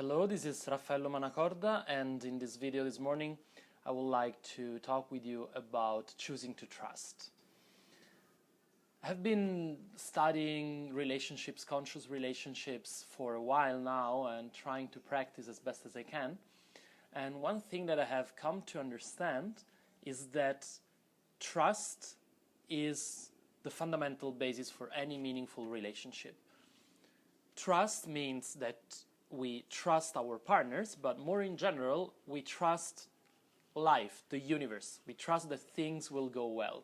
Hello, this is Raffaello Manacorda, and in this video this morning I would like to talk with you about choosing to trust. I have been studying relationships, conscious relationships, for a while now and trying to practice as best as I can. And one thing that I have come to understand is that trust is the fundamental basis for any meaningful relationship. Trust means that we trust our partners, but more in general, we trust life, the universe. We trust that things will go well.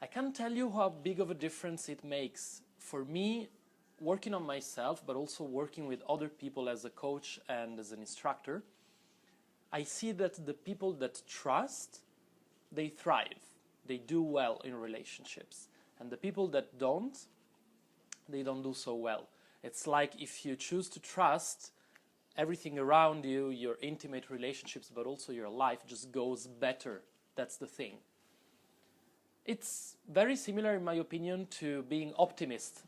I can't tell you how big of a difference it makes for me working on myself, but also working with other people as a coach and as an instructor. I see that the people that trust, they thrive. They do well in relationships. And the people that don't, they don't do so well. It's like if you choose to trust, everything around you, your intimate relationships, but also your life just goes better. That's the thing. It's very similar, in my opinion, to being optimist.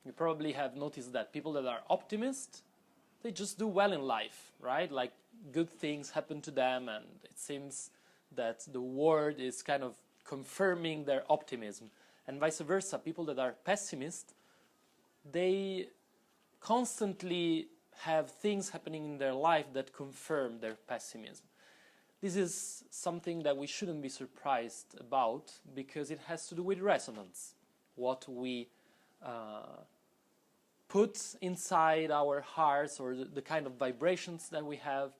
You probably have noticed that people that are optimists, they just do well in life, right? Like good things happen to them, and it seems that the world is kind of confirming their optimism. And vice versa, people that are pessimists, they constantly have things happening in their life that confirm their pessimism. This is something that we shouldn't be surprised about because it has to do with resonance. What we put inside our hearts, or the kind of vibrations that we have,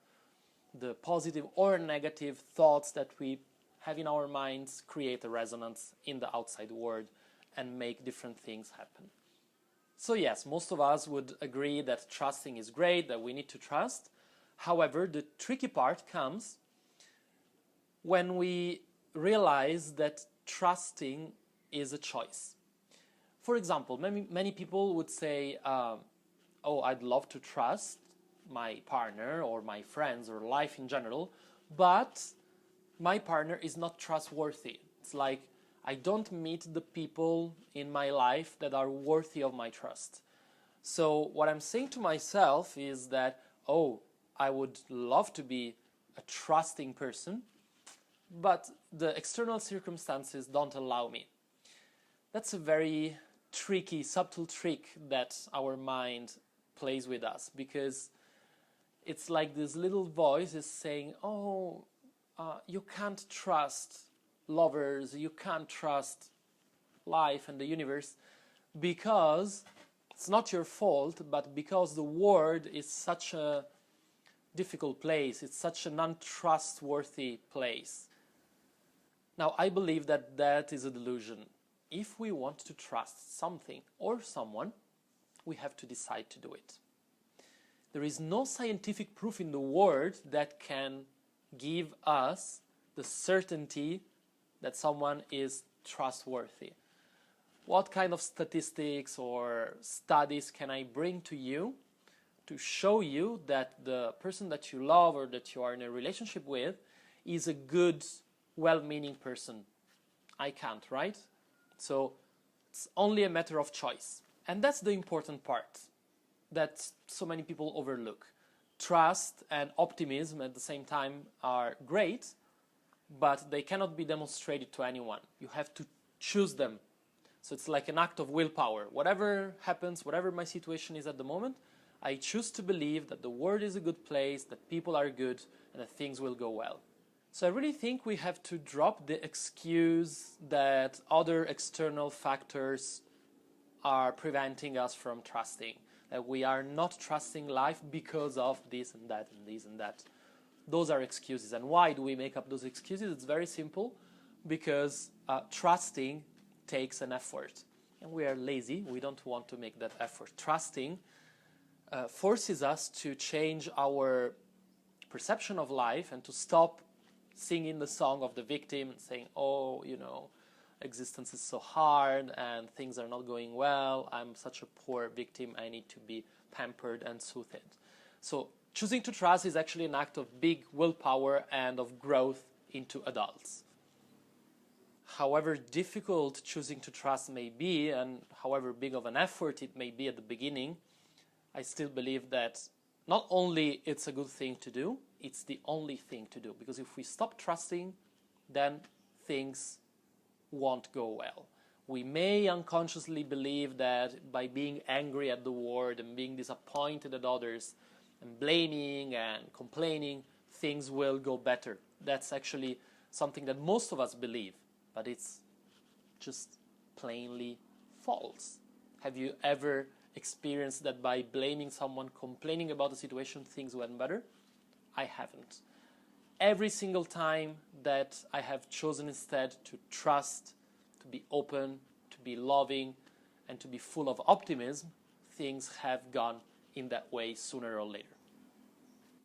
the positive or negative thoughts that we have in our minds create a resonance in the outside world and make different things happen. So yes, most of us would agree that trusting is great, that we need to trust. However, the tricky part comes when we realize that trusting is a choice. For example, many people would say, oh, I'd love to trust my partner or my friends or life in general, but my partner is not trustworthy. It's like, I don't meet the people in my life that are worthy of my trust. So what I'm saying to myself is that, oh, I would love to be a trusting person, but the external circumstances don't allow me. That's a very tricky, subtle trick that our mind plays with us, because it's like this little voice is saying, oh, you can't trust lovers, you can't trust life and the universe because it's not your fault, but because the world is such a difficult place, it's such an untrustworthy place. Now, I believe that that is a delusion. If we want to trust something or someone, we have to decide to do it. There is no scientific proof in the world that can give us the certainty that someone is trustworthy. What kind of statistics or studies can I bring to you to show you that the person that you love or that you are in a relationship with is a good, well-meaning person? I can't, right? So it's only a matter of choice. And that's the important part that so many people overlook. Trust and optimism at the same time are great, but they cannot be demonstrated to anyone. You have to choose them. So it's like an act of willpower. Whatever happens, whatever my situation is at the moment, I choose to believe that the world is a good place, that people are good, and that things will go well. So I really think we have to drop the excuse that other external factors are preventing us from trusting. That we are not trusting life because of this and that and this and that. Those are excuses. And why do we make up those excuses? It's very simple, because trusting takes an effort. And we are lazy. We don't want to make that effort. Trusting forces us to change our perception of life and to stop singing the song of the victim and saying, oh, you know, existence is so hard and things are not going well. I'm such a poor victim. I need to be pampered and soothed. So choosing to trust is actually an act of big willpower and of growth into adults. However difficult choosing to trust may be, and however big of an effort it may be at the beginning, I still believe that not only it's a good thing to do, it's the only thing to do. Because if we stop trusting, then things won't go well. We may unconsciously believe that by being angry at the world and being disappointed at others and blaming and complaining, things will go better. That's actually something that most of us believe, but it's just plainly false. Have you ever experienced that by blaming someone, complaining about the situation, things went better? I haven't. Every single time that I have chosen instead to trust, to be open, to be loving, and to be full of optimism, things have gone in that way sooner or later.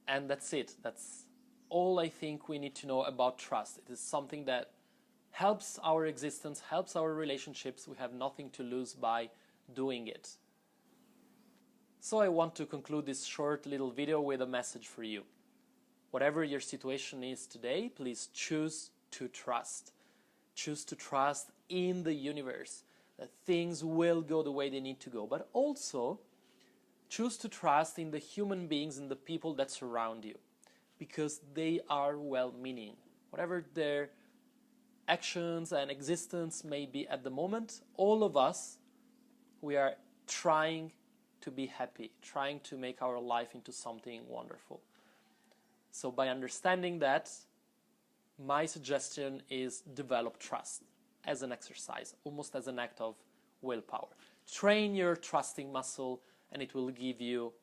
And that's it. That's all I think we need to know about trust. It is something that helps our existence, helps our relationships. We have nothing to lose by doing it. So I want to conclude this short little video with a message for you. Whatever your situation is today, please choose to trust. Choose to trust in the universe, that things will go the way they need to go. But also, choose to trust in the human beings and the people that surround you, because they are well-meaning. Whatever their actions and existence may be at the moment, all of us, we are trying to be happy, trying to make our life into something wonderful. So by understanding that, my suggestion is develop trust as an exercise, almost as an act of willpower. Train your trusting muscle and it will give you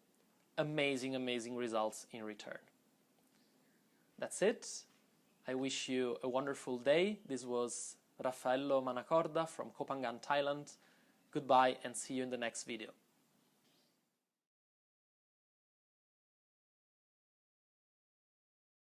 amazing, amazing results in return. That's it. I wish you a wonderful day. This was Raffaello Manacorda from Koh Phangan, Thailand. Goodbye and see you in the next video.